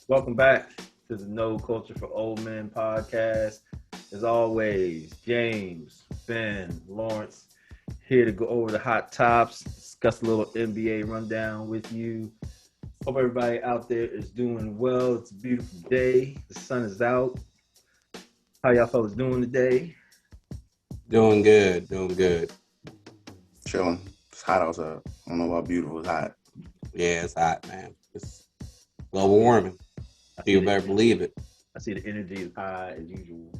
Welcome back to the No Culture for Old Men podcast. As always, James, Ben, Lawrence here to go over the hot tops, discuss a little NBA rundown with you. Hope everybody out there is doing well. It's a beautiful day. The sun is out. How y'all fellas doing today? Doing good, doing good. Chilling. It's hot outside. I don't know about beautiful. It's hot. Yeah, it's hot, man. It's global warming. You better believe it. I see the energy is high as usual.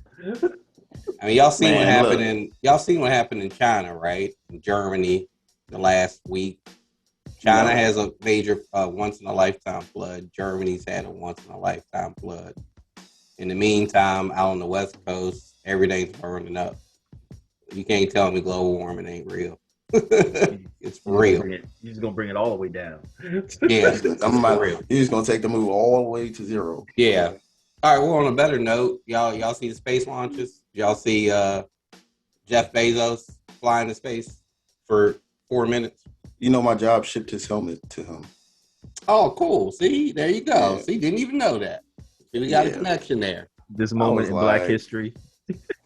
I mean, y'all seen what Man, happened look. y'all seen what happened in China, right? In Germany, the last week. China No. has a major once in a lifetime flood. Germany's had a once in a lifetime flood. In the meantime, out on the West Coast, everything's burning up. You can't tell me global warming ain't real. It's for real. You're just gonna bring it all the way down. Yeah, He's it's I'm for about, real. he's gonna take the move all the way to zero. Yeah. All right. Well, on a better note, y'all see the space launches? Y'all see Jeff Bezos flying to space for 4 minutes? You know, my job shipped his helmet to him. Oh, cool. See, there you go. Yeah. See, didn't even know that. See, we got a Yeah. connection there. This I moment was in Black like- history.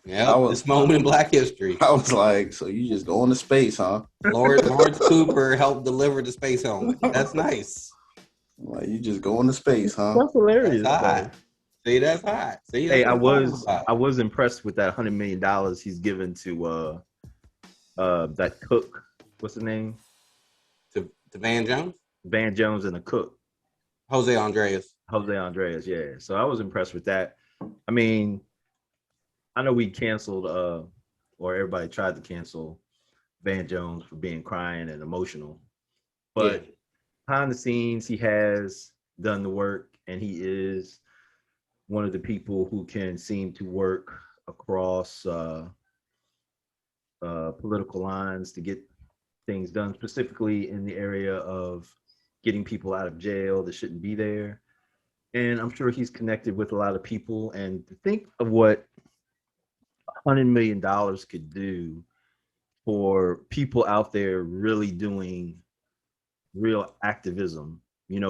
Yeah, I was- this moment in Black history. I was like, so you just going to space, huh? Lawrence Cooper helped deliver the space helmet. That's nice. Like, you just going to space, huh? That's hilarious. That's hot. See, that's hot. See, Hey, that's I what I'm was talking about. I was impressed with that $100 million he's given to that cook. What's his name? to Van Jones, Van Jones and the cook, Jose Andres. Jose Andres. Yeah. So I was impressed with that. I mean, I know we canceled or everybody tried to cancel Van Jones for being crying and emotional. But behind the scenes, he has done the work, and he is one of the people who can seem to work across political lines to get things done, specifically in the area of getting people out of jail that shouldn't be there. And I'm sure he's connected with a lot of people. And to think of what $100 million could do for people out there really doing real activism,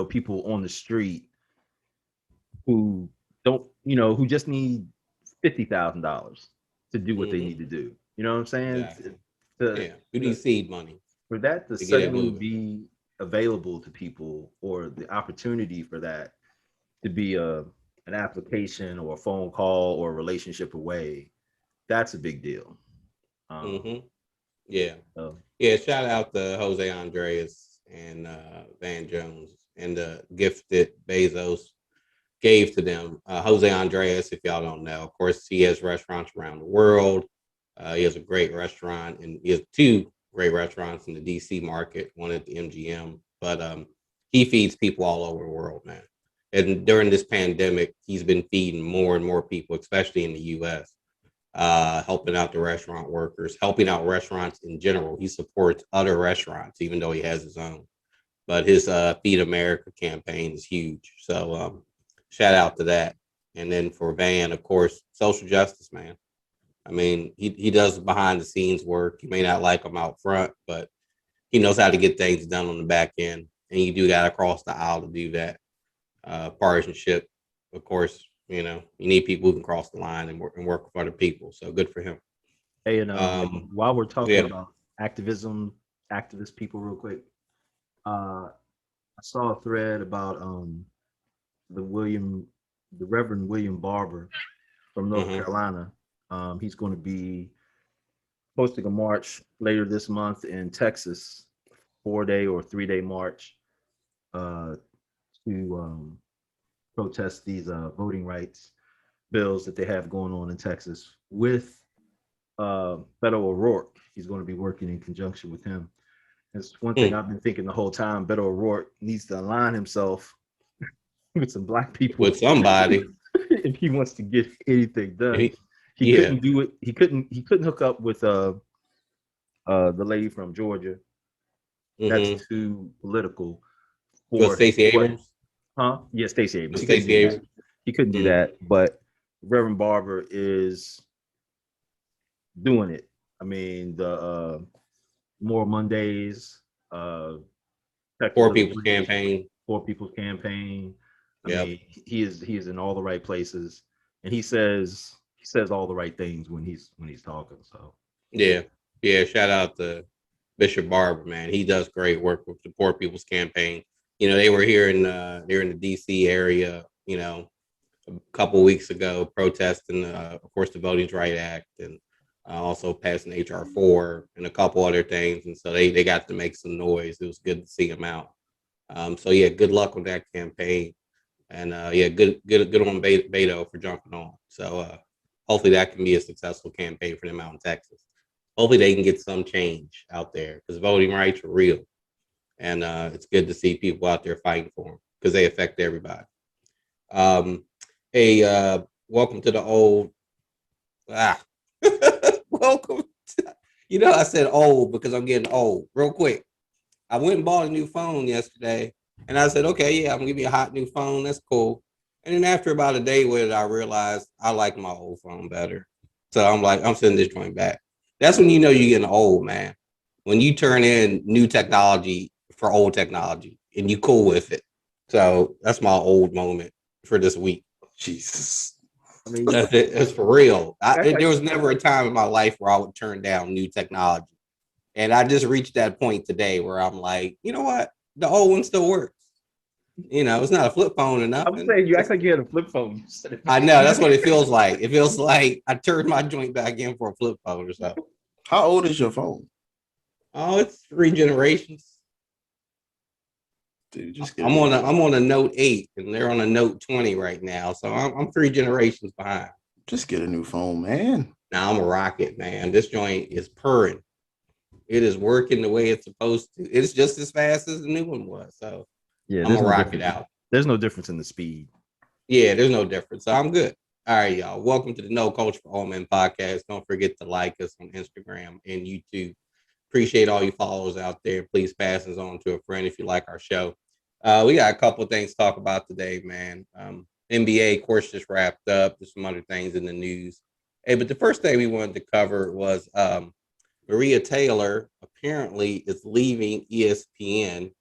people on the street who don't, who just need $50,000 to do what they need to do. You know what I'm saying? Exactly. To- Yeah, we need seed money. for that to To get it suddenly moving. be available to people, or the opportunity for that to be an application or a phone call or a relationship away, that's a big deal. Yeah. So, Yeah, shout out to Jose Andres and Van Jones and the gift that Bezos gave to them. Jose Andres, if y'all don't know, of course, he has restaurants around the world. He has a great restaurant, and he has two great restaurants in the DC market, one at the MGM. But he feeds people all over the world, man. And during this pandemic, he's been feeding more and more people, especially in the US, helping out the restaurant workers, helping out restaurants in general. He supports other restaurants, even though he has his own. But his Feed America campaign is huge. So shout out to that. And then for Van, of course, social justice, man. I mean, he does behind the scenes work. You may not like him out front, but he knows how to get things done on the back end. And you do got to cross the aisle to do that. Partisanship, of course, you need people who can cross the line and work for other people. So good for him. hey, and while we're talking yeah. about activism, activist people, real quick, I saw a thread about the Reverend William Barber from North Carolina. He's going to be hosting a march later this month in Texas, 4-day or 3-day march to protest these voting rights bills that they have going on in Texas with Beto O'Rourke. He's going to be working in conjunction with him. It's one thing I've been thinking the whole time. Beto O'Rourke needs to align himself with some black people, with somebody, if he wants to get anything done. He yeah. couldn't do it. He couldn't hook up with the lady from Georgia. That's too political for Stacey Abrams. Huh? Yeah, Stacey Abrams. Stacey Abrams. He couldn't do that, but Reverend Barber is doing it. I mean, the More Mondays, Poor People's Campaign. Poor People's Campaign. I Yep. mean, he is in all the right places, and he says all the right things when he's talking. So Yeah. Yeah. Shout out to Bishop Barber, man. He does great work with the Poor People's Campaign. You know, they were here in they're in the DC area, you know, a couple weeks ago protesting, of course, the Voting Rights Act, and also passing HR 4 and a couple other things. And so they got to make some noise. It was good to see them out. So yeah, good luck with that campaign. And yeah, good on Beto for jumping on. So hopefully that can be a successful campaign for them out in Texas. Hopefully they can get some change out there because voting rights are real, and it's good to see people out there fighting for them because they affect everybody. Um, hey, welcome to the old. Ah, welcome. You know, I said old because I'm getting old. Real quick, I went and bought a new phone yesterday, and I said, okay, yeah, I'm gonna give you a hot new phone. That's cool. And then after about a day with it, I realized I like my old phone better. So I'm like, I'm sending this joint back. That's when you know you're getting old, man. When you turn in new technology for old technology and you cool with it. So that's my old moment for this week. Jesus. I mean, It's for real. That's There like, was never a time in my life where I would turn down new technology. And I just reached that point today where I'm like, you know what? The old one still works. You know, it's not a flip phone or I'm nothing. saying you act like you had a flip phone. I know that's what it feels like. It feels like I turned my joint back in for a flip phone or so. How old is your phone? Oh, it's 3 generations. Dude, just get I'm a on new a phone. I'm on a Note 8 and they're on a Note 20 right now. So I'm 3 generations behind. Just get a new phone, man. Now I'm a rocket, man. This joint is purring. It is working the way it's supposed to. It's just as fast as the new one was. So Yeah, I'm there's gonna no rock it difference. out. There's no difference in the speed. Yeah, there's no difference. So I'm good. All right, y'all. Welcome to the No Culture for All Men podcast. Don't forget to like us on Instagram and YouTube. Appreciate all you followers out there. Please pass us on to a friend if you like our show. We got a couple of things to talk about today, man. NBA course just wrapped up. There's some other things in the news. Hey, but the first thing we wanted to cover was Maria Taylor apparently is leaving ESPN.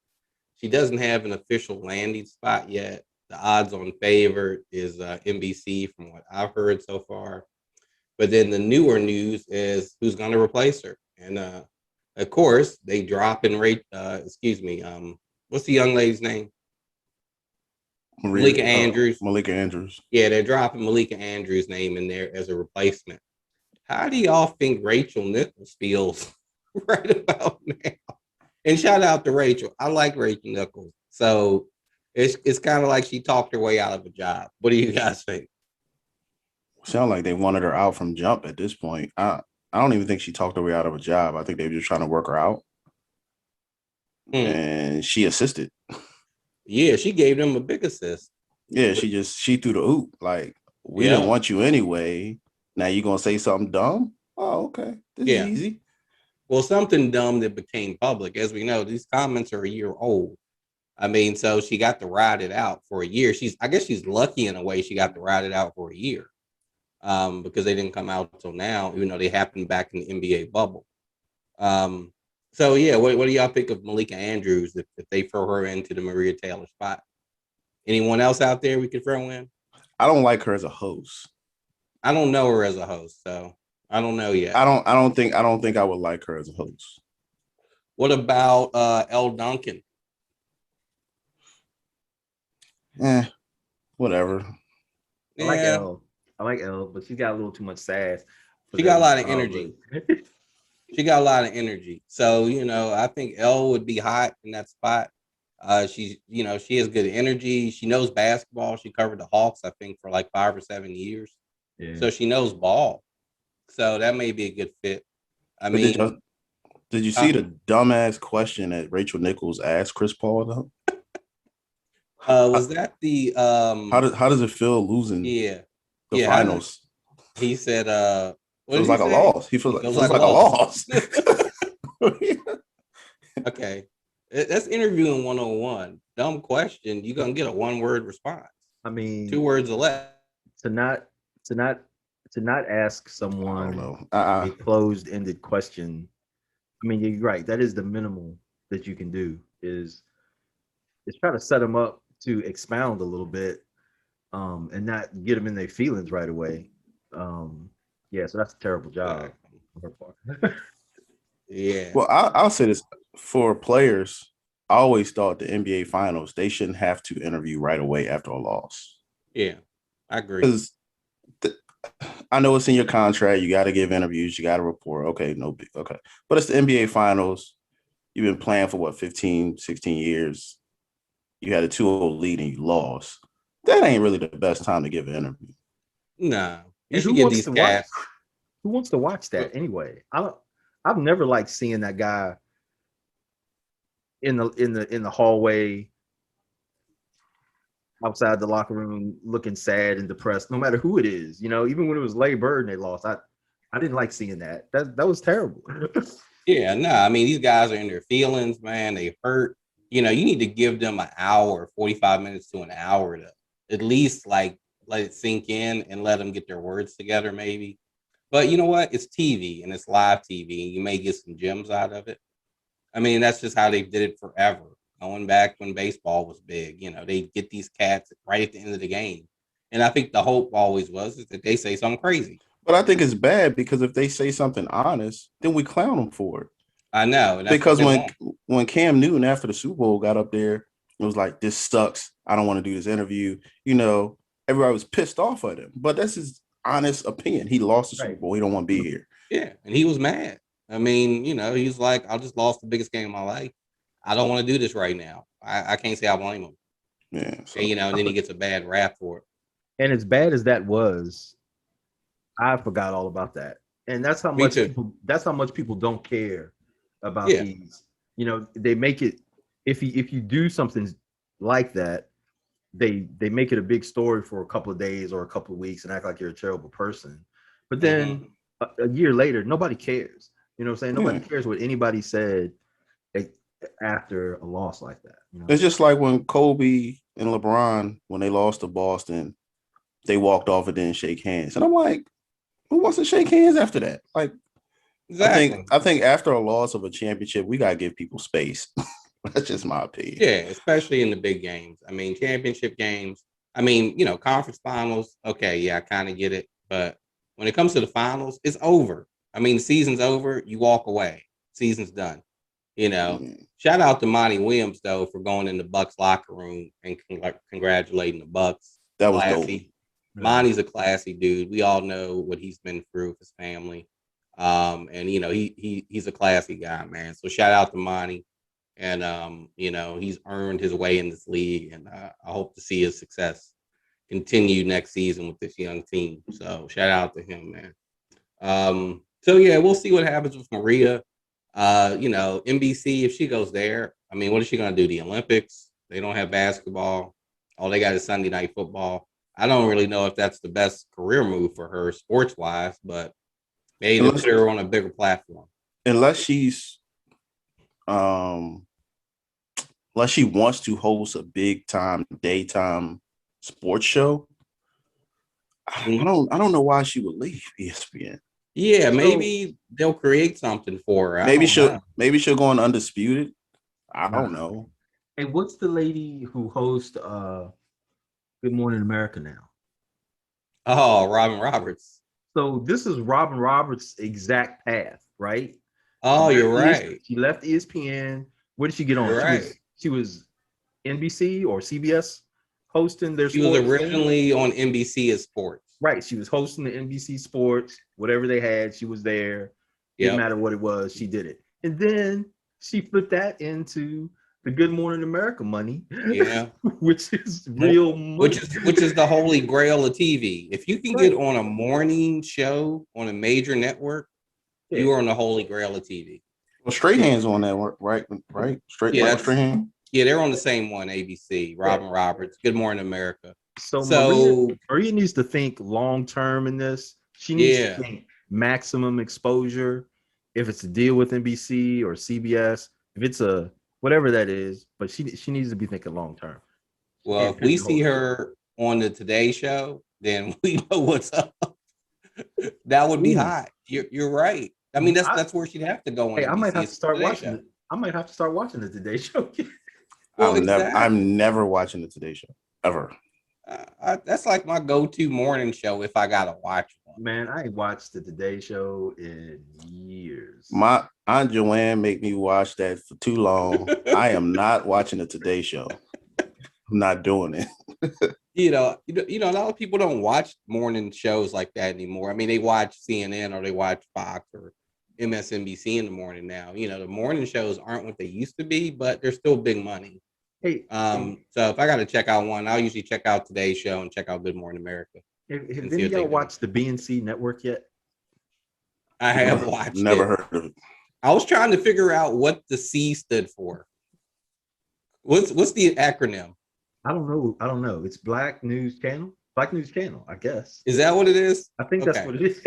She doesn't have an official landing spot yet. The odds on favor is NBC from what I've heard so far. But then the newer news is who's going to replace her. And of course, they drop in rate. Excuse me. What's the young lady's name? Malika Andrews. Malika Andrews. Yeah, they're dropping Malika Andrews' name in there as a replacement. How do y'all think Rachel Nichols feels right about now? And shout out to Rachel. I like Rachel Nichols. So it's kind of like she talked her way out of a job. What do you guys think? Sound like they wanted her out from jump at this point. I don't even think she talked her way out of a job. I think they were just trying to work her out. And she assisted. Yeah, she gave them a big assist. Yeah, she threw the hoop. Like, we didn't want you anyway. Now you gonna say something dumb? Oh, okay. This is easy. Well, something dumb that became public. As we know, these comments are a year old. I mean, so she got to ride it out for a year. I guess she's lucky in a way she got to ride it out for a year. Because they didn't come out until now, even though they happened back in the NBA bubble. So yeah, what do y'all think of Malika Andrews if they throw her into the Maria Taylor spot? Anyone else out there we could throw in? I don't like her as a host. I don't know her as a host, so I don't know yet. I don't think I would like her as a host. What about Elle Duncan? Whatever. I like Elle. I like Elle, but she's got a little too much sass. She got a lot of energy. She got a lot of energy. So, you know, I think Elle would be hot in that spot. She's, you know, she has good energy. She knows basketball. She covered the Hawks, I think, for like 5 or 7 years. Yeah. So she knows ball. So that may be a good fit. Did you see the dumbass question that Rachel Nichols asked Chris Paul though? Was that the how does it feel losing the finals? He said it was like a loss. He feels like a loss. Okay. That's interviewing 101. Dumb question. You're gonna get a 1-word response. I mean, 2 words or less. To not ask someone a closed-ended question. I mean, you're right. That is the minimal that you can do is try to set them up to expound a little bit, and not get them in their feelings right away. Yeah, so that's a terrible job on her part. Yeah. Well, I'll say this for players. I always thought the NBA Finals they shouldn't have to interview right away after a loss Yeah. I agree. because I know it's in your contract. You got to give interviews. You got to report. Okay, no big. Okay, but it's the NBA Finals. You've been playing for what 15, 16 years. You had a 2-0 lead and you lost. That ain't really the best time to give an interview. Nah. You And should give these cats. who wants to watch that anyway? I've never liked seeing that guy in the hallway outside the locker room looking sad and depressed, no matter who it is. You know, even when it was Larry Bird and they lost, I didn't like seeing that. That was terrible. Yeah, no, I mean, these guys are in their feelings, man. They hurt. You know, you need to give them an hour, 45 minutes to an hour to at least like let it sink in and let them get their words together, maybe. But you know what? It's TV and it's live TV, and you may get some gems out of it. I mean, that's just how they did it forever. Going back when baseball was big, you know, they get these cats right at the end of the game. And I think the hope always was is that they say something crazy. But I think it's bad because if they say something honest, then we clown them for it. I know. And that's Because what they when want. when Cam Newton after the Super Bowl got up there, it was like, this sucks. I don't want to do this interview. You know, everybody was pissed off at him. But that's his honest opinion. He lost the Super Right. Bowl. He don't want to be here. Yeah. And he was mad. I mean, you know, he's like, I just lost the biggest game of my life. I don't want to do this right now. I can't say I blame him. Yeah. So, And, you know, and then he gets a bad rap for it. And as bad as that was, I forgot all about that. And that's how Me much too. that's how much people don't care about Yeah. these. You know, they make it if you do something like that, they make it a big story for a couple of days or a couple of weeks and act like you're a terrible person. But then a year later, nobody cares. You know what I'm saying? Nobody cares what anybody said after a loss like that. You know? it's just like when Kobe and LeBron, when they lost to Boston, they walked off and didn't shake hands. And I'm like, who wants to shake hands after that? Like, Exactly. I think after a loss of a championship, we gotta give people space. That's just my opinion. Yeah, especially in the big games. I mean, championship games. I mean, you know, conference finals. Okay, yeah, I kind of get it. But when it comes to the finals, it's over. I mean, the season's over. You walk away. Season's done. You know, shout out to Monty Williams though for going in the Bucks locker room and congratulating the Bucks. That was Classy. dope. Monty's a classy dude. We all know what he's been through with his family. And you know, he's a classy guy, man. So shout out to Monty. And you know, he's earned his way in this league, and I hope to see his success continue next season with this young team. So shout out to him, man. So yeah, we'll see what happens with Maria. You know, NBC, if she goes there, I mean, what is she gonna do? The Olympics? They don't have basketball. All they got is Sunday night football. I don't really know if that's the best career move for her sports wise, but maybe to put her on a bigger platform. Unless she's unless she wants to host a big time daytime sports show. I don't know why she would leave ESPN. Yeah, maybe they'll create something for her. Maybe she'll go on Undisputed. I don't know. Hey, what's the lady who hosts Good Morning America now? Oh, Robin Roberts. So this is Robin Roberts' exact path, right? Oh, you're right. She left ESPN. What did she get on? She was NBC or CBS hosting their sports. She was originally on NBC as sports. Right. She was hosting the NBC Sports, whatever they had, she was there. Didn't matter what it was, she did it. And then she flipped that into the Good Morning America money. Yeah. which is real money. Which is the holy grail of TV. If you can get on a morning show on a major network, you are on the holy grail of TV. Well, Strahan's on that, right? Strahan. Yeah, they're on the same one, ABC. Robin Roberts, Good Morning America. So Maria needs to think long term in this. She needs to think maximum exposure. If it's a deal with NBC or CBS, if it's a whatever that is, but she needs to be thinking long term. Well, if we see her on the Today Show, then we know what's up. That would be hot. You're right. I mean, that's where she'd have to go. Hey, I might have to start watching it. I might have to start watching the Today Show. Well, I'm never watching the Today Show ever. That's like my go-to morning show if I gotta watch one. Man, I ain't watched the Today Show in years. My Aunt Joanne make me watch that for too long. I am not watching the Today Show. I'm not doing it. A lot of people don't watch morning shows like that anymore. I mean, they watch CNN or they watch Fox or MSNBC in the morning now. The morning shows aren't what they used to be, but they're still big money. Hey, So if I got to check out one, I'll usually check out Today's Show and check out Good Morning America. have and any see of what y'all they watched the BNC network yet? I have watched Never it. heard of it. I was trying to figure out what the C stood for. What's the acronym? I don't know. It's Black News Channel. Black News Channel, I guess. Is that what it is? I think that's Okay. what it is.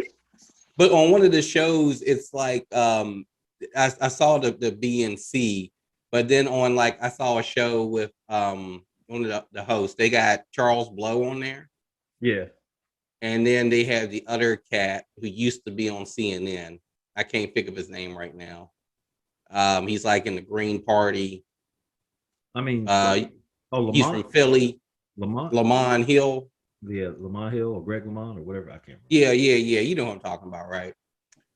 But on one of the shows, it's like I saw the BNC, but then on I saw a show with one of the hosts. They got Charles Blow on there, Yeah. and then they have the other cat who used to be on CNN. I can't think of his name right now. He's like in the Green Party. I mean, He's from Philly. Lamont Hill. Yeah, Lamont Hill or Greg Lamont or whatever. I can't remember. Yeah. You know what I'm talking about, right?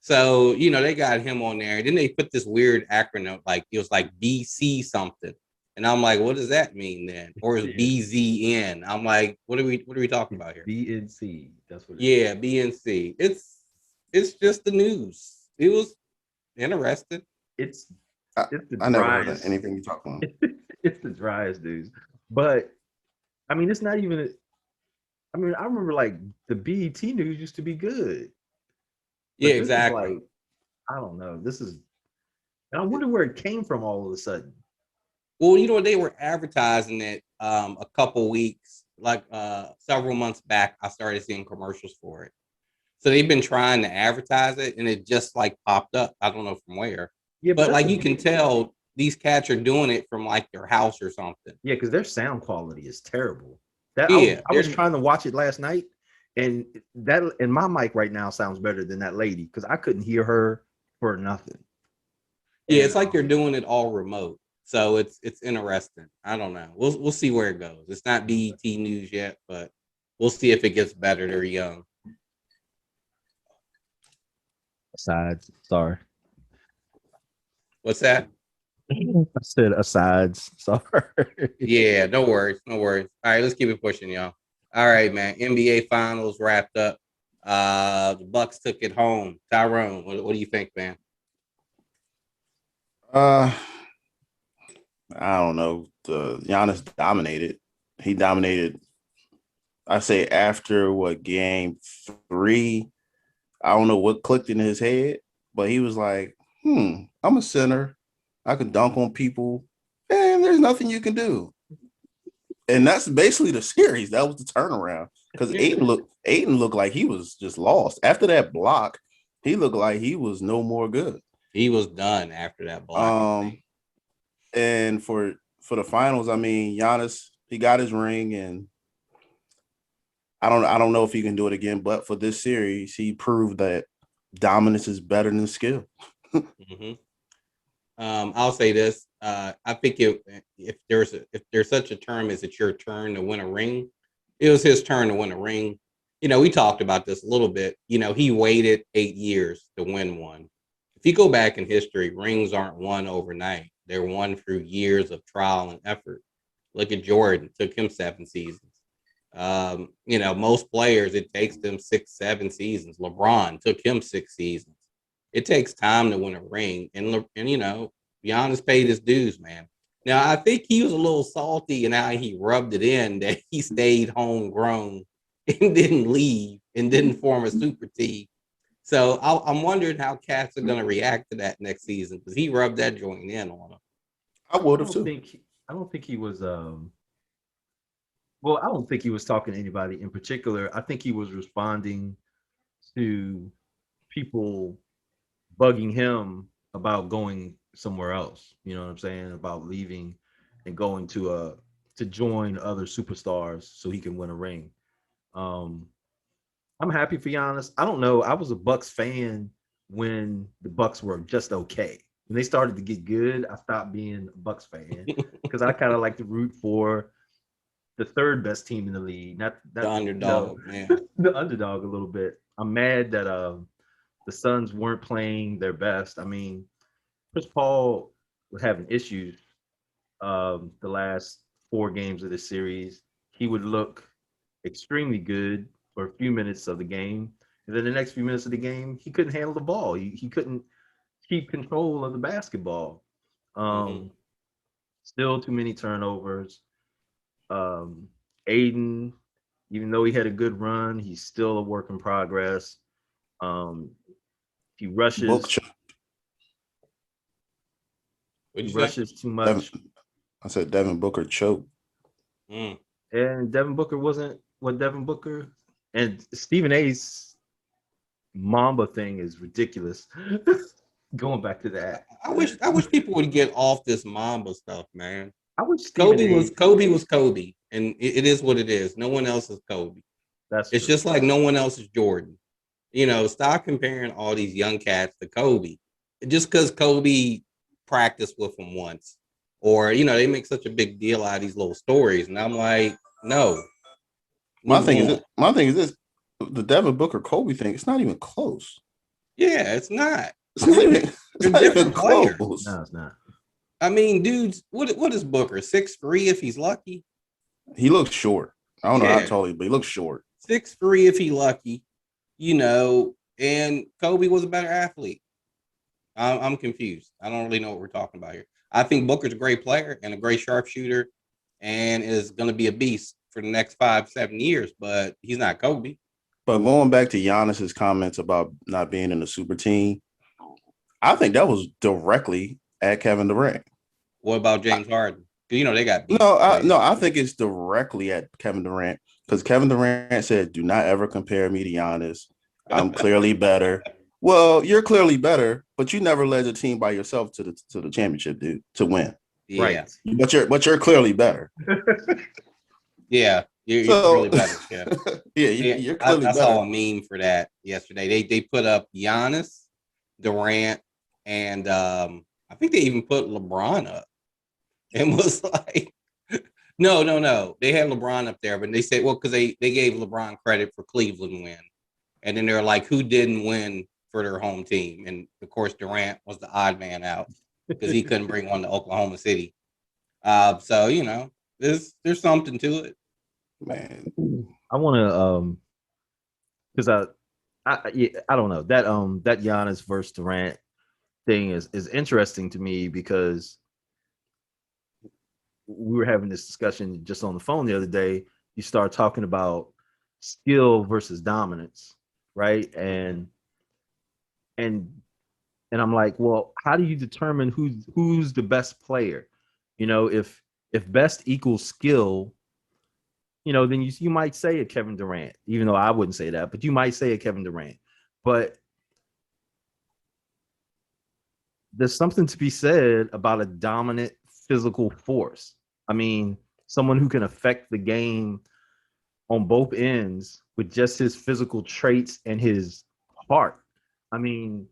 So, they got him on there. Then they put this weird acronym, it was like BC something. And I'm like, what does that mean then? Or is BZN? I'm like, what are we talking about here? BNC. That's what it is. Yeah, BNC. It's just the news. It was interesting. It's the I never heard of driest. anything you talking about. It's the driest news. But I mean, it's not even I remember the BET news used to be good. Yeah, This is exactly. I don't know. And I wonder where it came from all of a sudden. Well, they were advertising it a couple weeks, several months back. I started seeing commercials for it. So they've been trying to advertise it, and it just popped up. I don't know from where. Yeah, but you can tell these cats are doing it from their house or something. Yeah, because their sound quality is terrible. I was trying to watch it last night, and my mic right now sounds better than that lady because I couldn't hear her for nothing. Yeah, it's like they're doing it all remote. So it's interesting. I don't know. We'll see where it goes. It's not BET news yet, but we'll see if it gets better. They're young. Asides, sorry. What's that? I said asides. Sorry. Yeah, no worries. All right, let's keep it pushing, y'all. All right, man. NBA Finals wrapped up. The Bucks took it home. Tyrone, what do you think, man? I don't know. Giannis dominated. He dominated. I say after game 3, I don't know what clicked in his head, but he was like, I'm a center. I can dunk on people, and there's nothing you can do. And that's basically the series. That was the turnaround. Because Ayton looked like he was just lost. After that block, he looked like he was no more good. He was done after that block. And for the finals, Giannis, he got his ring, and I don't know if he can do it again. But for this series, he proved that dominance is better than skill. Mm-hmm. I'll say this. I think if there's such a term as it's your turn to win a ring, it was his turn to win a ring. We talked about this a little bit. He waited 8 years to win one. If you go back in history, rings aren't won overnight. They're won through years of trial and effort. Look at Jordan. It took him 7 seasons. Most players, it takes them 6, 7 seasons. LeBron took him 6 seasons. It takes time to win a ring. And Giannis paid his dues, man. Now, I think he was a little salty and how he rubbed it in that he stayed homegrown and didn't leave and didn't form a super team. So I'm wondering how cats are going to react to that next season because he rubbed that joint in on him. I would have too. I don't think he was. Well, I don't think he was talking to anybody in particular. I think he was responding to people bugging him about going somewhere else. You know what I'm saying? About leaving and going to join other superstars so he can win a ring. I'm happy for Giannis. I don't know. I was a Bucks fan when the Bucks were just okay. when they started to get good, I stopped being a Bucks fan because I kind of like to root for the third best team in the league, not The that underdog, man. the underdog a little bit. I'm mad that the Suns weren't playing their best. I mean, Chris Paul was having issues the last 4 games of the series. He would look extremely good for a few minutes of the game. And then the next few minutes of the game, he couldn't handle the ball. He couldn't keep control of the basketball. Mm-hmm. Still too many turnovers. Um, Aiden, even though he had a good run, he's still a work in progress. Um, he Book rushes. What'd He you say? rushes too Devin, much. I said Devin Booker choked. Mm. And Devin Booker wasn't what Devin Booker. And Stephen A's Mamba thing is ridiculous. Going back to that, I wish people would get off this Mamba stuff, man. I wish Stephen Kobe was Kobe, and it is what it is. No one else is Kobe. That's It's true. just like no one else is Jordan. Stop comparing all these young cats to Kobe. Just because Kobe practiced with him once, or they make such a big deal out of these little stories, and I'm like, no. My Move thing is on. this, my thing is this: the Devin Booker Kobe thing. It's not even close. Yeah, it's not. It's not even. It's They're not even different players. close. No, it's not. I mean, dudes, what is Booker? 6'3" if he's lucky. He looks short. I don't know how Yeah. tall he, but he looks short. 6'3" if he lucky. And Kobe was a better athlete. I'm confused. I don't really know what we're talking about here. I think Booker's a great player and a great sharpshooter, and is going to be a beast for the next 5-7 years. But he's not Kobe. But going back to Giannis's comments about not being in the super team, I think that was directly at Kevin Durant. What about James Harden? Because they got beast No, players. I think it's directly at Kevin Durant because Kevin Durant said, "Do not ever compare me to Giannis. I'm clearly better." Well, you're clearly better, but you never led the team by yourself to the championship, dude, to win. Yeah, Right. But you're clearly better. yeah, you're So really better. Yeah. yeah, Yeah, you're I, clearly I saw better. a meme for that yesterday. They put up Giannis, Durant, and I think they even put LeBron up, and was like, no. They had LeBron up there, but they said, well, because they gave LeBron credit for Cleveland win, and then they're like, who didn't win for their home team? And of course, Durant was the odd man out because he couldn't bring one to Oklahoma City. So there's something to it. Man, I want to because I don't know that Giannis versus Durant thing is interesting to me because we were having this discussion just on the phone the other day. You start talking about skill versus dominance, right? And and I'm like, well, how do you determine who's the best player? If best equals skill, then you might say a Kevin Durant, even though I wouldn't say that, but you might say a Kevin Durant. But there's something to be said about a dominant physical force. I mean, someone who can affect the game on both ends with just his physical traits and his heart. I mean,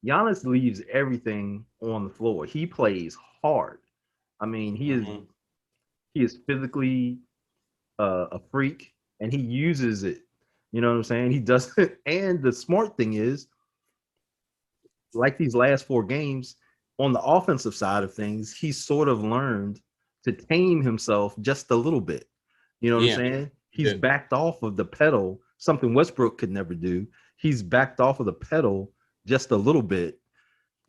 Giannis leaves everything on the floor. He plays hard. I mean, Mhm. he is physically a freak, and he uses it. You know what I'm saying? He doesn't. And the smart thing is, like these last 4 games, on the offensive side of things, he's sort of learned to tame himself just a little bit. You know what I'm Yeah, saying? He's yeah. backed off of the pedal, something Westbrook could never do. He's backed off of the pedal just a little bit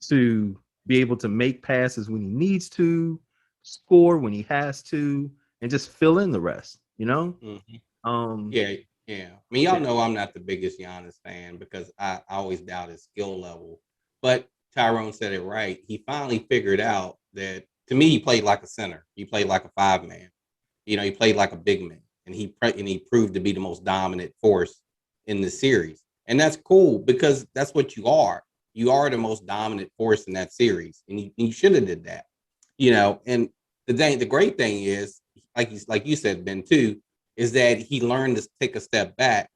to be able to make passes when he needs to, score when he has to, and just fill in the rest, Mhm. Um, Yeah, yeah. I mean, y'all yeah. know I'm not the biggest Giannis fan because I always doubt his skill level. But Tyrone said it right. He finally figured out that, to me, he played like a center. He played like a 5-man. He played like a big man, and he proved to be the most dominant force in the series. And that's cool because that's what you are. You are the most dominant force in that series, and you should have did that. And the great thing is, like you said, Ben, too, is that he learned to take a step back.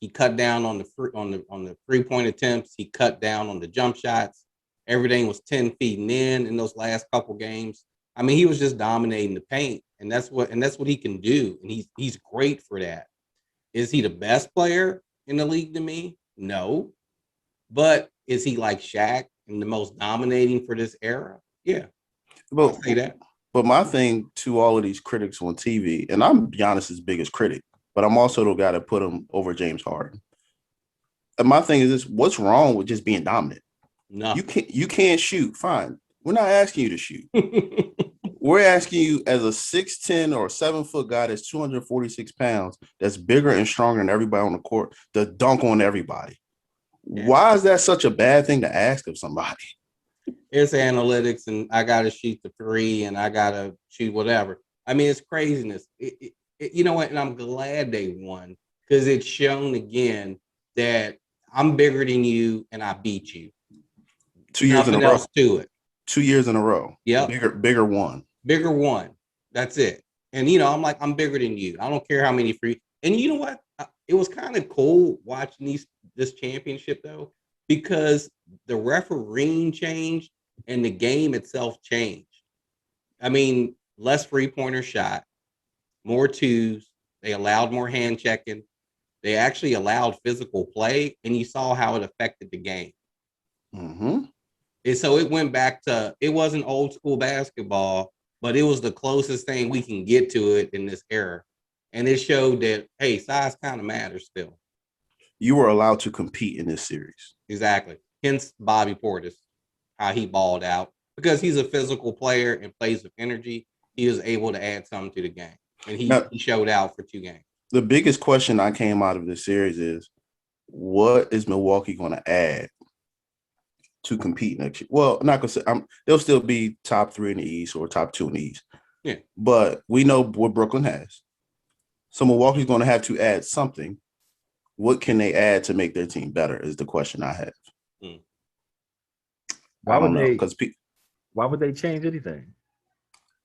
He cut down on the 3-point attempts. He cut down on the jump shots. Everything was 10 feet in those last couple games. I mean, he was just dominating the paint, and that's what he can do, and he's great for that. Is he the best player in the league to me? No. But is he like Shaq and the most dominating for this era? Yeah, I'll But say that. but my thing to all of these critics on TV, and I'm Giannis's biggest critic, but I'm also the guy that put him over James Harden. And my thing is this: what's wrong with just being dominant? Nothing. You can't shoot. Fine. We're not asking you to shoot. We're asking you as a 6'10" or 7-foot guy that's 246 pounds, that's bigger and stronger than everybody on the court, to dunk on everybody. Yeah. Why is that such a bad thing to ask of somebody? It's analytics, and I got to shoot the three, and I got to shoot whatever. I mean, it's craziness. You know what? And I'm glad they won because it's shown again that I'm bigger than you, and I beat you. 2 years in a Nothing row. else to it. 2 years in a row. Yep. Bigger one. Bigger one. That's it. And I'm like, I'm bigger than you. I don't care how many free. And you know what? It was kind of cool watching this championship though, because the refereeing changed and the game itself changed. I mean, less 3-pointer shot, more twos. They allowed more hand checking. They actually allowed physical play, and you saw how it affected the game. Mm-hmm. And so it went back to, it wasn't old school basketball, but it was the closest thing we can get to it in this era. And it showed that, hey, size kind of matters still. You were allowed to compete in this series. Exactly. Hence Bobby Portis, how he balled out. Because he's a physical player and plays with energy, he was able to add something to the game. And he showed out for 2 games. The biggest question I came out of this series is, what is Milwaukee going to add to compete next year? Well, I'm not going to say they'll still be top 3 in the East or top 2 in the East. Yeah. But we know what Brooklyn has. So Milwaukee's going to have to add something. What can they add to make their team better is the question I have. Why would they change anything?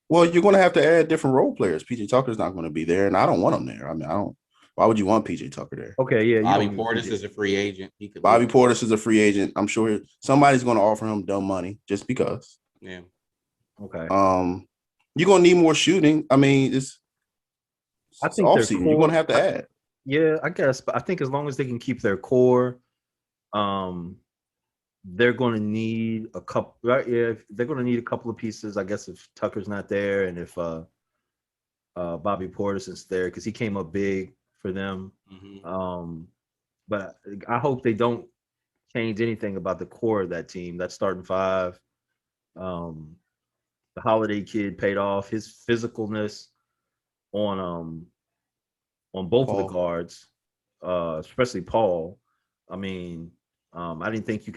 Well, you're going to have to add different role players. PJ Tucker's not going to be there, and I don't want him there. I mean, I don't. Why would you want PJ Tucker there? Okay, yeah. Bobby Portis is a free agent. Bobby Portis is a free agent. I'm sure somebody's going to offer him dumb money just because. Yeah. Okay. You're going to need more shooting. I mean, I think offseason. You're going to have to add. Yeah, I guess. But I think as long as they can keep their core, they're going to need a couple. Right? Yeah, they're going to need a couple of pieces. I guess if Tucker's not there, and if Bobby Portis is there, because he came up big for them. Mm-hmm. But I hope they don't change anything about the core of that team. That starting 5. The Holiday kid paid off. His physicalness on both Paul. of the guards, especially Paul. I mean, I didn't think you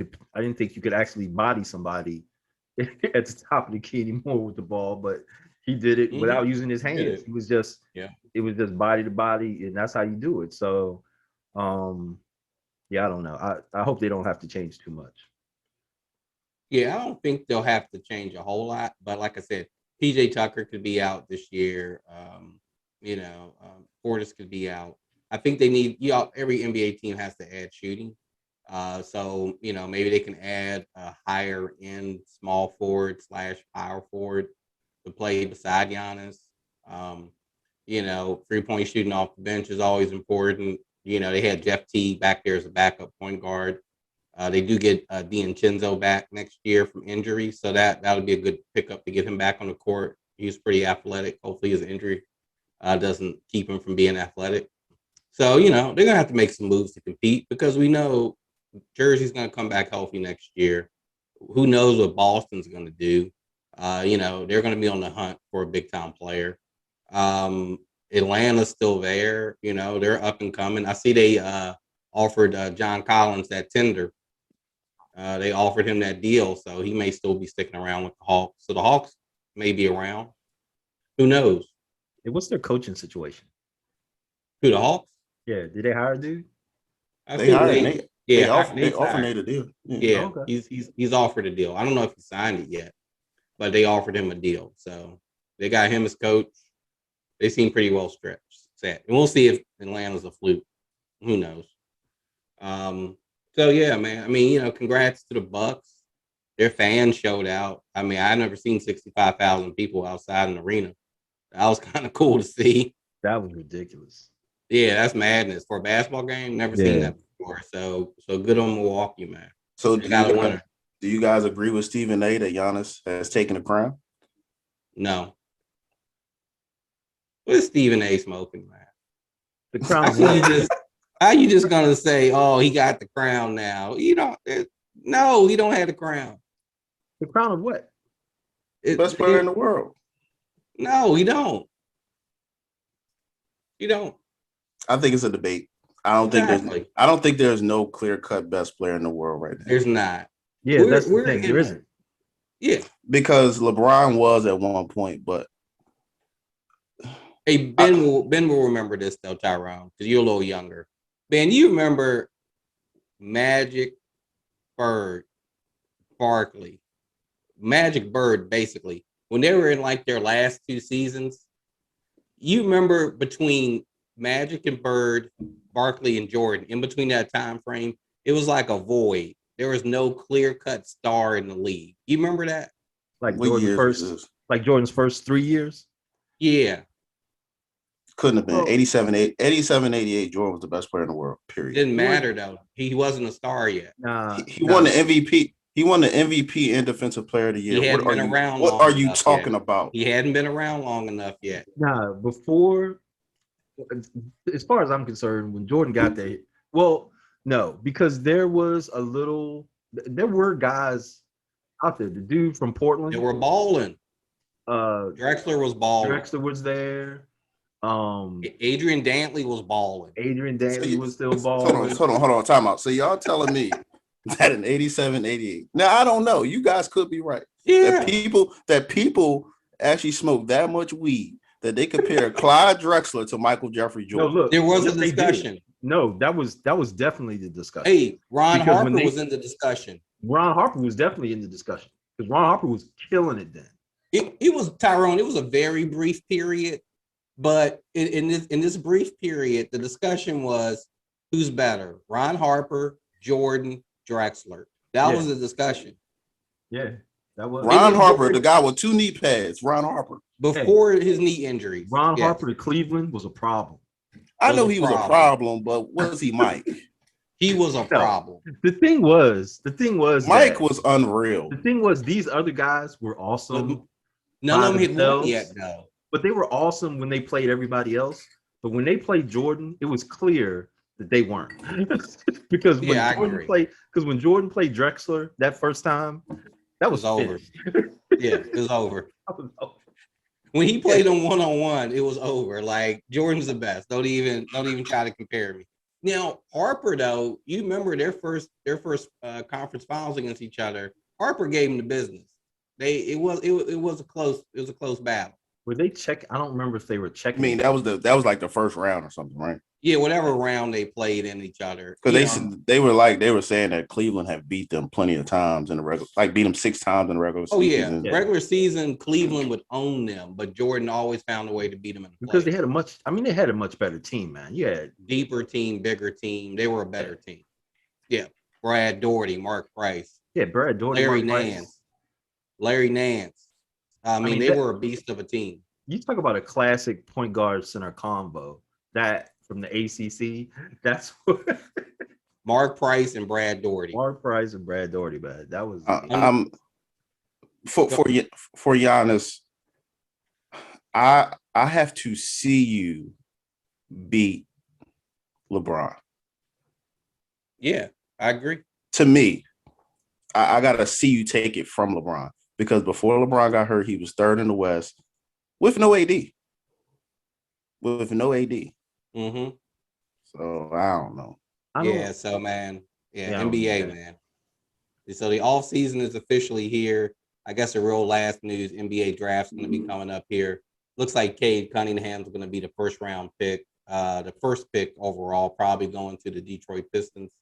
could actually body somebody at the top of the key anymore with the ball, but he did it without using his hands. It was just body to body, and that's how you do it. So, I don't know. I hope they don't have to change too much. Yeah, I don't think they'll have to change a whole lot, but like I said, PJ Tucker could be out this year. Portis could be out. I think they need every NBA team has to add shooting. So maybe they can add a higher end small forward / power forward to play beside Giannis. 3-point shooting off the bench is always important. They had Jeff Teague back there as a backup point guard. They do get DiVincenzo back next year from injury, so that would be a good pickup to get him back on the court. He's pretty athletic. Hopefully his injury doesn't keep him from being athletic. So, they're going to have to make some moves to compete because we know Jersey's going to come back healthy next year. Who knows what Boston's going to do? They're going to be on the hunt for a big-time player. Atlanta's still there. They're up and coming. I see they offered John Collins that tender. They offered him that deal, so he may still be sticking around with the Hawks. So the Hawks may be around. Who knows? Hey, what's their coaching situation? Who, the Hawks? Yeah, did they hire a dude? They offered Nate a deal. Yeah, okay. He's offered a deal. I don't know if he signed it yet, but they offered him a deal. So they got him as coach. They seem pretty well set. And we'll see if Atlanta's a fluke. Who knows? So yeah, man. I mean, congrats to the Bucks. Their fans showed out. I mean, I never seen 65,000 people outside an arena. That was kind of cool to see. That was ridiculous. Yeah, that's madness for a basketball game. Never seen Yeah. that before. So good on Milwaukee, man. So They got a winner. do you guys agree with Stephen A. that Giannis has taken the crown? No. What is Stephen A. smoking, man? The crown of How you just gonna say, oh, he got the crown now? No, he don't have the crown. the crown of what? Best player in the world. No, he don't. You don't. I think it's a debate. I don't think there's no clear-cut best player in the world right now. There's not. Yeah, that's the thing. There isn't. Yeah. Because LeBron was at one point, but Hey, Ben will remember this though, Tyrone, because you're a little younger. Ben, you remember Magic, Bird, Barkley, Magic, Bird, basically when they were in like their last two seasons. You remember between Magic and Bird, Barkley and Jordan, in between that time frame, it was like a void. There was no clear-cut star in the league. You remember that? Like Jordan's first 3 years? Yeah. Couldn't have been 87, 88. Jordan was the best player in the world. Period. Didn't matter though. He wasn't a star yet. He won the MVP. He won the MVP and Defensive Player of the Year. He hadn't been around. What are you talking about? He hadn't been around long enough yet. Nah, before, as far as I'm concerned, when Jordan got there, well, no, because there were guys out there. The dude from Portland. They were balling. Drexler was balling. Drexler was there. Adrian Dantley was balling. Adrian Dantley was still balling. Hold on. Time out. So y'all telling me that in 87, 88. Now I don't know. You guys could be right. Yeah. That people actually smoke that much weed that they compare Clyde Drexler to Michael Jeffrey Jordan. No, look, there was a discussion. No, that was definitely the discussion. Hey, Ron Harper was in the discussion. Ron Harper was definitely in the discussion because Ron Harper was killing it then. It was Tyrone. It was a very brief period, but in this brief period, the discussion was who's better, Ron Harper, Jordan, Drexler. That was the discussion. Yeah, that was Ron Harper, the guy with 2 knee pads. Ron Harper before his knee injury. Ron Harper to Cleveland was a problem. I know he was a problem, but was he Mike? He was a problem. The thing was Mike was unreal. The thing was these other guys were awesome. None of them had won yet, though. But they were awesome when they played everybody else. But when they played Jordan, it was clear that they weren't. because when Jordan played Drexler that first time, that was over. Yeah, it was over. When he played them one-on-one, it was over. Like Jordan's the best. Don't even try to compare me. Now Harper, though, you remember their first conference finals against each other. Harper gave him the business. It was a close battle. Were they check? I don't remember if they were checking. I mean, that was like the first round or something, right? Yeah, whatever round they played in each other. Because they were saying that Cleveland had beat them plenty of times in the regular, like beat them 6 times in the regular season. Regular season, Cleveland would own them, but Jordan always found a way to beat them in the because they had a much better team, man. Yeah, deeper team, bigger team. They were a better team. Yeah, Brad Daugherty, Mark Price. Yeah, Brad Daugherty, Larry Nance. I mean, they were a beast of a team. You talk about a classic point guard center combo. That from the ACC. That's what Mark Price and Brad Daugherty. Mark Price and Brad Daugherty, man. That was for Giannis. I have to see you beat LeBron. Yeah, I agree. To me, I gotta see you take it from LeBron because before LeBron got hurt, he was 3rd in the West with no AD. Mm-hmm. So I don't know. So man, NBA, man. So the off season is officially here. I guess the real last news, NBA draft's going to be coming up here. Looks like Cade Cunningham's going to be the first round pick, the first pick overall, probably going to the Detroit Pistons.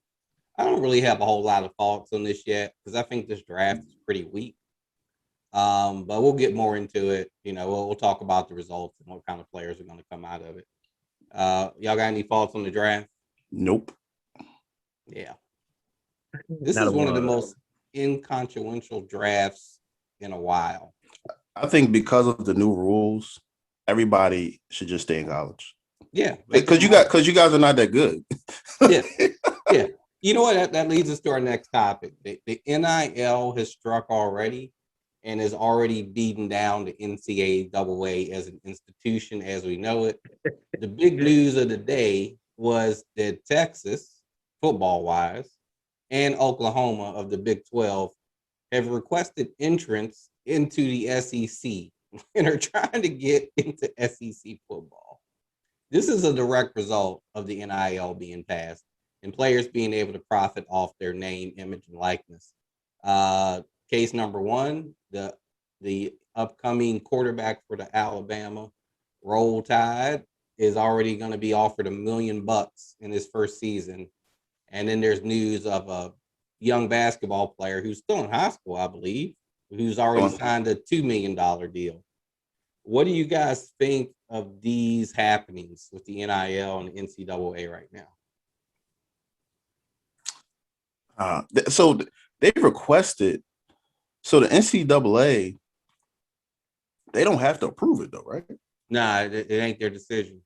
I don't really have a whole lot of thoughts on this yet because I think this draft is pretty weak. But we'll get more into it. You know, we'll talk about the results and what kind of players are going to come out of it. Y'all got any thoughts on the draft? Nope. Yeah. This is one of the most inconsequential drafts in a while. I think because of the new rules, everybody should just stay in college. Yeah, Because you guys are not that good. yeah, yeah. You know what? That leads us to our next topic. The NIL has struck already and is already beaten down the NCAA as an institution as we know it. The big news of the day was that Texas, football wise, and Oklahoma of the Big 12 have requested entrance into the SEC and are trying to get into SEC football. This is a direct result of the NIL being passed and players being able to profit off their name, image, and likeness. Case number one, the upcoming quarterback for the Alabama Roll Tide is already going to be offered $1 million in his first season. And then there's news of a young basketball player who's still in high school, I believe, who's already signed a $2 million deal. What do you guys think of these happenings with the NIL and the NCAA right now? So they requested. So the NCAA, they don't have to approve it though, right? Nah, it ain't their decision.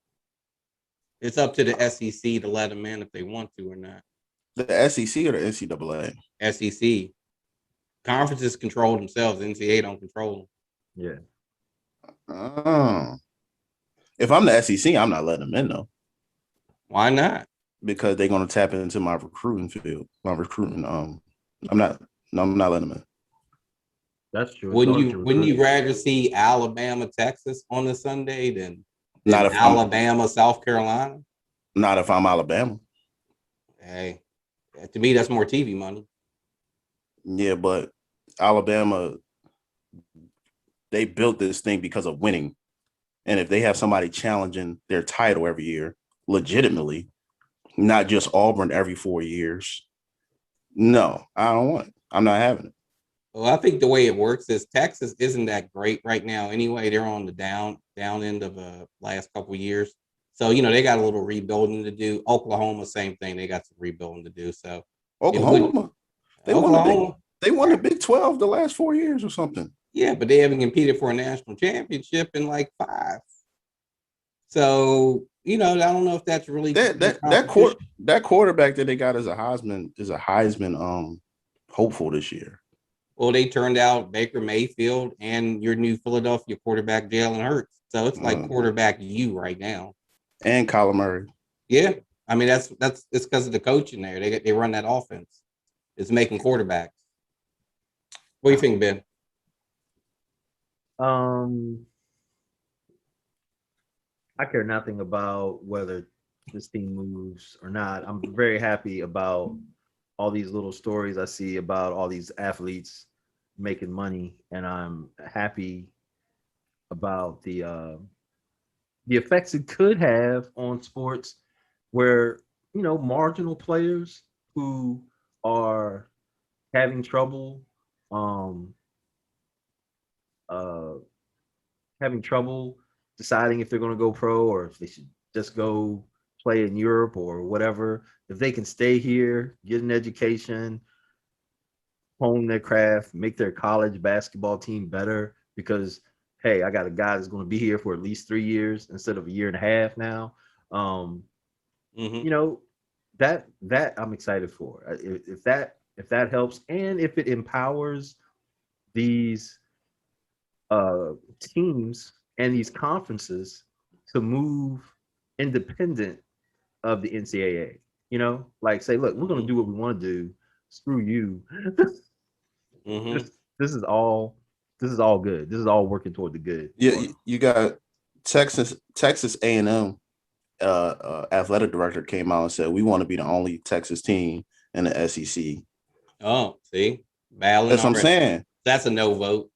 It's up to the SEC to let them in if they want to or not. The SEC or the NCAA? SEC. Conferences control themselves. The NCAA don't control them. Yeah. If I'm the SEC, I'm not letting them in though. Why not? Because they're going to tap into my recruiting field, my recruiting. I'm not letting them in. That's true. Wouldn't you rather see Alabama, Texas on the Sunday than Not if Alabama, South Carolina? Not if I'm Alabama. Hey, to me, that's more TV money. Yeah, but Alabama, they built this thing because of winning. And if they have somebody challenging their title every year, legitimately, not just Auburn every 4 years, no, I don't want it. I'm not having it. Well, I think the way it works is Texas isn't that great right now anyway. They're on the down end of the last couple of years. So, they got a little rebuilding to do. Oklahoma, same thing. They got some rebuilding to do. So Oklahoma, they won the Big 12 the last 4 years or something. Yeah, but they haven't competed for a national championship in like 5. So, I don't know if that's really that quarterback that they got is a Heisman hopeful this year. Well, they turned out Baker Mayfield and your new Philadelphia quarterback Jalen Hurts. So it's like quarterback you right now. And Kyler Murray. Yeah, I mean it's because of the coaching there. They run that offense. It's making quarterbacks. What do you think, Ben? I care nothing about whether this team moves or not. I'm very happy about all these little stories I see about all these athletes making money, and I'm happy about the effects it could have on sports where, marginal players who are having trouble deciding if they're going to go pro or if they should just go play in Europe or whatever. If they can stay here, get an education, hone their craft, make their college basketball team better, because hey, I got a guy that's going to be here for at least 3 years instead of a year and a half now. That I'm excited for. If that helps, and if it empowers these teams and these conferences to move independent of the NCAA, like say, look, we're going to do what we want to do. Screw you. This is all good. This is all working toward the good. Yeah, you got Texas A&M athletic director came out and said we want to be the only Texas team in the SEC. Oh, see, battling. That's what I'm saying. That's a no vote.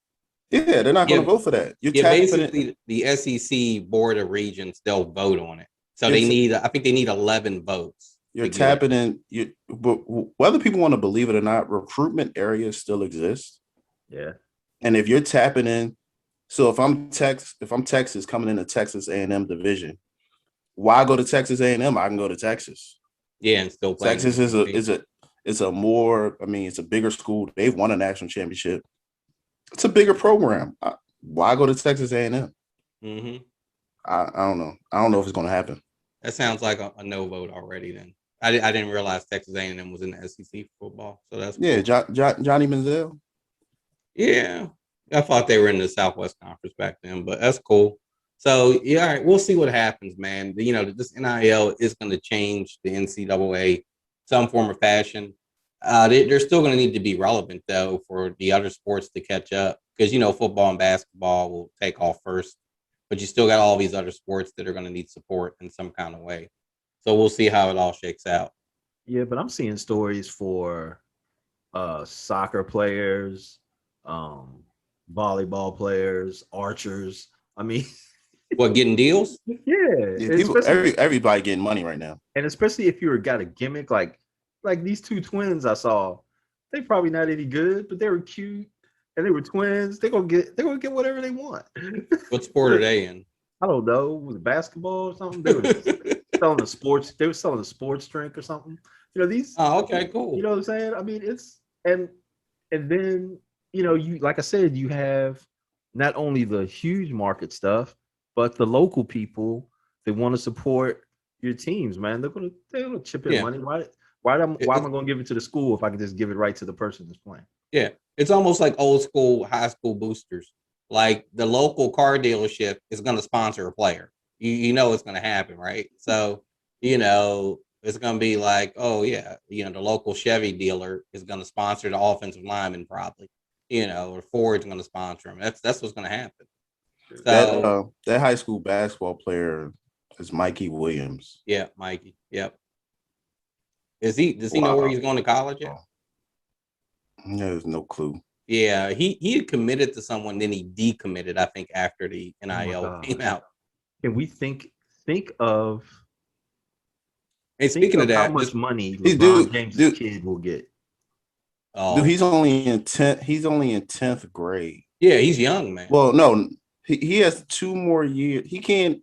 Yeah, they're not going to vote for that. Basically, the SEC board of regents, they'll vote on it. So I think they need 11 votes. You're tapping in. But whether people want to believe it or not, recruitment areas still exist. Yeah. And if you're tapping in, so if I'm Texas coming into Texas A&M division, why go to Texas A&M? I can go to Texas. Yeah, and still play. Texas is it's a bigger school. They've won a national championship. It's a bigger program. Why go to Texas A&M? Mm-hmm. I don't know. I don't know if it's going to happen. That sounds like a no vote already. Then I didn't realize Texas A&M was in the SEC football, so that's Yeah, cool. Johnny Manziel. Yeah, I thought they were in the Southwest Conference back then, but that's cool. So yeah, all right, we'll see what happens, man. You know, this NIL is going to change the NCAA some form of fashion. They're still going to need to be relevant though for the other sports to catch up because you know football and basketball will take off first, but you still got all these other sports that are going to need support in some kind of way. So we'll see how it all shakes out. Yeah, but I'm seeing stories for soccer players, volleyball players, archers. I mean, What, getting deals? yeah, Yeah, people, everybody getting money right now. and especially if you got a gimmick like these two twins I saw, they probably not any good, but they were cute and they were twins. They're gonna get whatever they want. What sport are they in? I don't know, was it basketball or something? They were selling a sports. They were selling a sports drink or something. You know these. Oh, okay, cool. You know what I'm saying? I mean, it's and then you know you like I said, you have not only the huge market stuff, but the local people that want to support your teams. Man, they're gonna chip in Yeah. money. Why am I going to give it to the school if I can just give it right to the person that's playing? Yeah, it's almost like old school high school boosters. Like the local car dealership is going to sponsor a player. You know it's going to happen, right? So you know it's going to be like, oh yeah, you know the local Chevy dealer is going to sponsor the offensive lineman probably. You know, or Ford's going to sponsor him. That's what's going to happen. So That high school basketball player is Mikey Williams. yeah, Mikey. Yep. Does he know where he's going to college yet? There's no clue. Yeah, he had committed to someone, then he decommitted, I think, after the NIL came out. Can we think of And speaking of that, how much money LeBron James' kid will get? Dude, he's only in 10th grade. Yeah, he's young, man. Well, no, he has 2 more years. He can't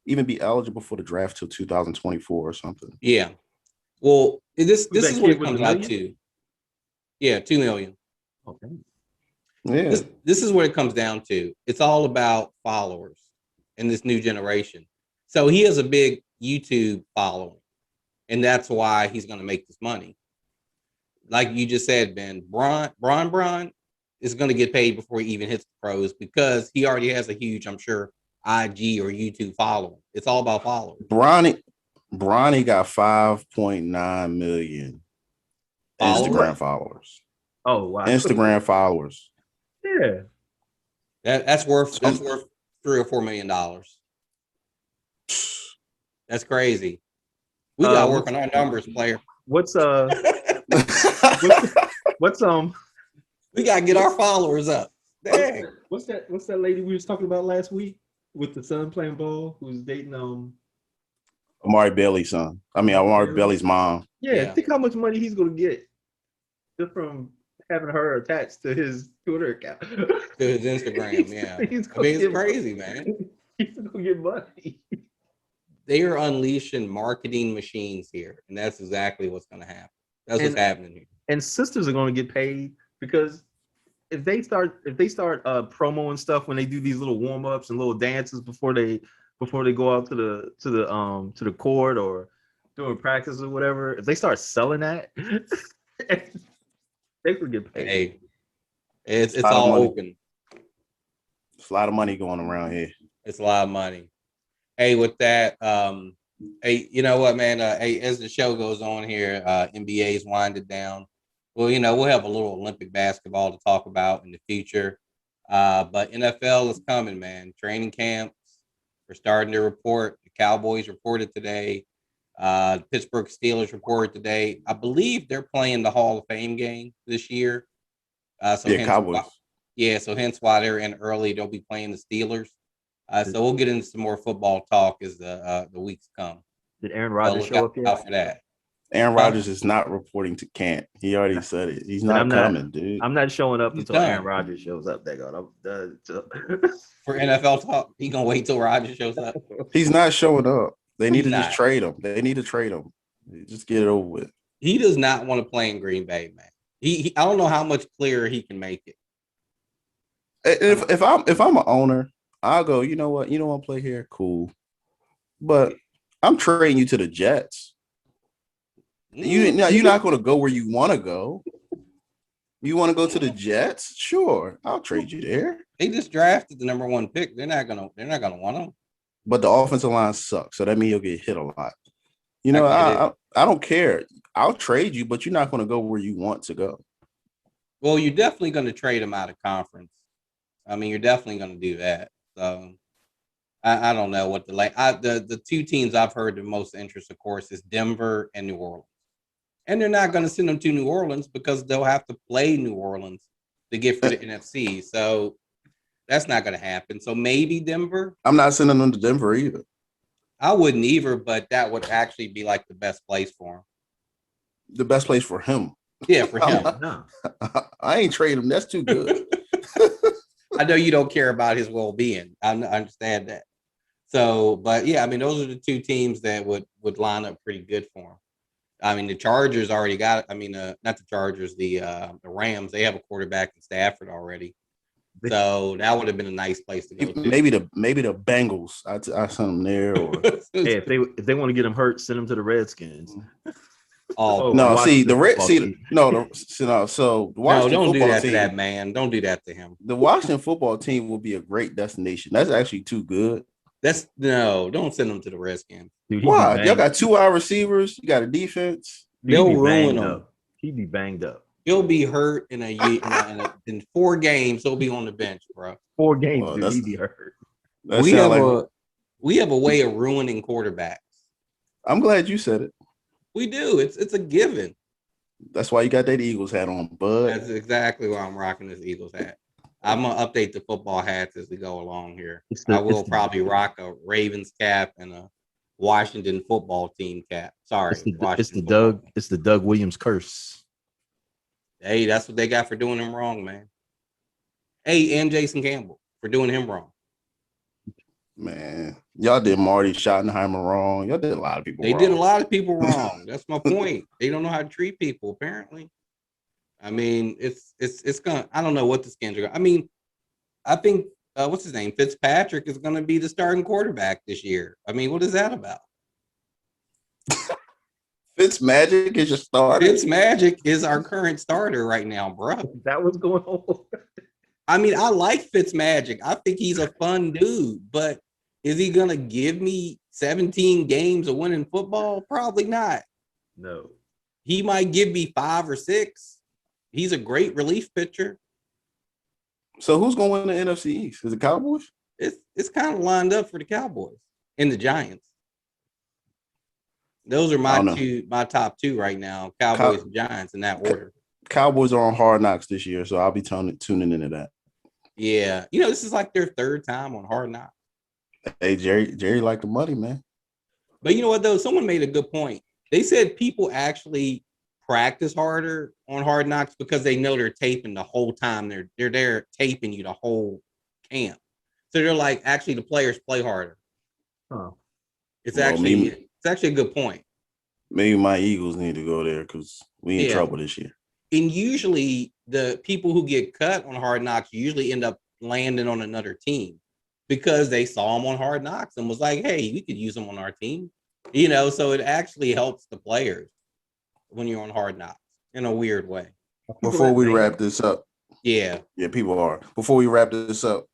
even be eligible for the draft till 2024 or something. Yeah. Well, this is what it comes out to. Yeah, 2 million. Okay. Yeah. This is what it comes down to. It's all about followers in this new generation. So he has a big YouTube following, and that's why he's going to make this money. Like you just said, Ben, Bron is going to get paid before he even hits the pros because he already has a huge, I'm sure, IG or YouTube following. It's all about followers. Bronny got 5.9 million Instagram followers. Oh wow! Instagram followers. Yeah, that's worth $3 or $4 million. That's crazy. We got to work on our numbers, player. What's we got to get our followers up. Dang. What's that lady we was talking about last week with the son playing ball who's dating Amari Bailey's son. I mean Amari Bailey's mom. Yeah, think how much money he's gonna get just from having her attached to his Twitter account. To his Instagram, yeah. I mean, it's crazy, man. He's gonna get money. They are unleashing marketing machines here, and that's exactly what's gonna happen. That's what's happening here. And sisters are gonna get paid because if they start promoing stuff when they do these little warm-ups and little dances before they go out to the court or doing practice or whatever, if they start selling that, they could get paid. Hey, it's all open. It's a lot of money going around here. It's a lot of money. Hey, with that, hey, you know what, man? Hey, as the show goes on here, NBA's winded down. Well, you know, we'll have a little Olympic basketball to talk about in the future. But NFL is coming, man. Training camps are starting to report. The Cowboys reported today. The Pittsburgh Steelers reported today. I believe they're playing the Hall of Fame game this year. Cowboys. So hence why they're in early. They'll be playing the Steelers. So we'll get into some more football talk as the weeks come. Did Aaron Rodgers show up yet? Out for that. Aaron Rodgers is not reporting to camp. He already said it. He's not coming, dude. I'm not showing up until Aaron Rodgers shows up. For NFL talk, he gonna wait till Rodgers shows up. He's not showing up. They need to just trade him. They need to trade him. Just get it over with. He does not want to play in Green Bay, man. I don't know how much clearer he can make it. If I'm an owner, I'll go, you know what? You don't want to play here? Cool. But I'm trading you to the Jets. You're not going to go where you want to go. You want to go to the Jets? Sure, I'll trade you there. They just drafted the number 1 pick. They're not gonna want him. But the offensive line sucks, so that means he'll get hit a lot. You know, I don't care. I'll trade you, but you're not going to go where you want to go. Well, you're definitely going to trade him out of conference. I mean, you're definitely going to do that. So I don't know what the two teams I've heard the most interest, of course, is Denver and New Orleans. And they're not going to send them to New Orleans because they'll have to play New Orleans to get for the NFC. So that's not going to happen. So maybe Denver. I'm not sending them to Denver either. I wouldn't either, but that would actually be like the best place for him. The best place for him. Yeah, for him. No. I ain't trading him. That's too good. I know you don't care about his well-being. I understand that. So, but yeah, I mean, those are the two teams that would line up pretty good for him. I mean, the Chargers already got. I mean, not the Chargers, the Rams. They have a quarterback in Stafford already, so that would have been a nice place to go to. Maybe the Bengals. I send them there. Or Hey, if they want to get him hurt, send him to the Redskins. Oh no! See Washington the Red. football See team. no. So the Washington don't do football that team, to that man. Don't do that to him. The Washington football team will be a great destination. That's actually too good. Don't send him to the Redskins. Dude, Why? Y'all got 2 wide receivers. You got a defense. They'll ruin him. He'd be banged up. He'll be hurt in a year in 4 games. He'll be on the bench, bro. 4 games, Well, dude, he'd be hurt. We have a way of ruining quarterbacks. I'm glad you said it. We do. It's a given. That's why you got that Eagles hat on, bud. That's exactly why I'm rocking this Eagles hat. I'm gonna update the football hats as we go along here. I will probably rock a Ravens cap and a Washington football team cap. Sorry, it's the Doug Williams curse. Hey, that's what they got for doing him wrong, man. Hey, and Jason Campbell for doing him wrong. Man, y'all did Marty Schottenheimer wrong. Y'all did a lot of people wrong. They did a lot of people wrong. That's my point. They don't know how to treat people, apparently. I mean, it's gonna. I don't know what the skins are. I mean, I think what's his name, Fitzpatrick, is gonna be the starting quarterback this year. I mean, what is that about? Fitzmagic is your starter. Fitzmagic is our current starter right now, bro. That was going on. I mean, I like Fitzmagic. I think he's a fun dude, but is he gonna give me 17 games of winning football? Probably not. No. He might give me 5 or 6. He's a great relief pitcher. So who's going to win the NFC East? Is it Cowboys? It's kind of lined up for the Cowboys and the Giants. Those are my top 2 right now. Cowboys and Giants in that order. Cowboys are on Hard Knocks this year, so I'll be tuning into that. Yeah. You know, this is like their 3rd time on Hard Knocks. Hey, Jerry like the money, man. But you know what, though? Someone made a good point. They said people actually practice harder on Hard Knocks because they know they're taping the whole time. They're there taping you the whole camp. So they're like, actually, the players play harder. Oh. It's actually a good point. Maybe my Eagles need to go there because we in trouble this year. And usually the people who get cut on Hard Knocks usually end up landing on another team because they saw them on Hard Knocks and was like, hey, we could use them on our team. You know, so it actually helps the players when you're on Hard Knocks in a weird way. Before we wrap this up. Yeah, people are. Before we wrap this up,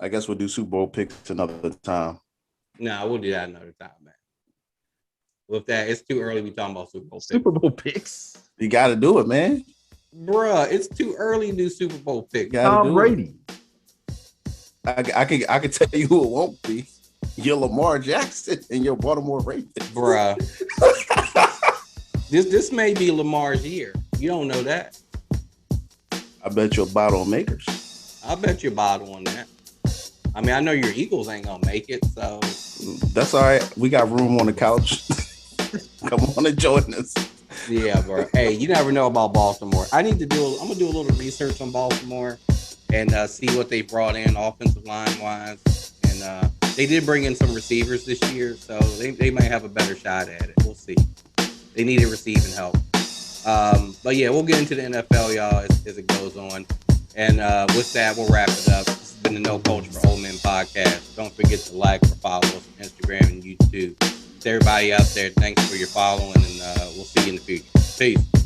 I guess we'll do Super Bowl picks another time. No, we'll do that another time, man. With that, it's too early to be talking about Super Bowl picks. Super Bowl picks? You got to do it, man. Bruh, it's too early to do Super Bowl picks. Tom Brady. I can tell you who it won't be. Your Lamar Jackson and your Baltimore Ravens. Bruh. This may be Lamar's year. You don't know that. I bet you a bottle of makers. I bet you a bottle on that. I mean, I know your Eagles ain't gonna make it, so that's all right. We got room on the couch. Come on and join us. Yeah, bro. Hey, you never know about Baltimore. I'm gonna do a little research on Baltimore and see what they brought in offensive line wise. And they did bring in some receivers this year, so they might have a better shot at it. We'll see. They needed receiving help. But yeah, we'll get into the NFL, y'all, as it goes on. And with that, we'll wrap it up. This has been the No Culture for Old Men podcast. Don't forget to like or follow us on Instagram and YouTube. To everybody out there, thanks for your following, and we'll see you in the future. Peace.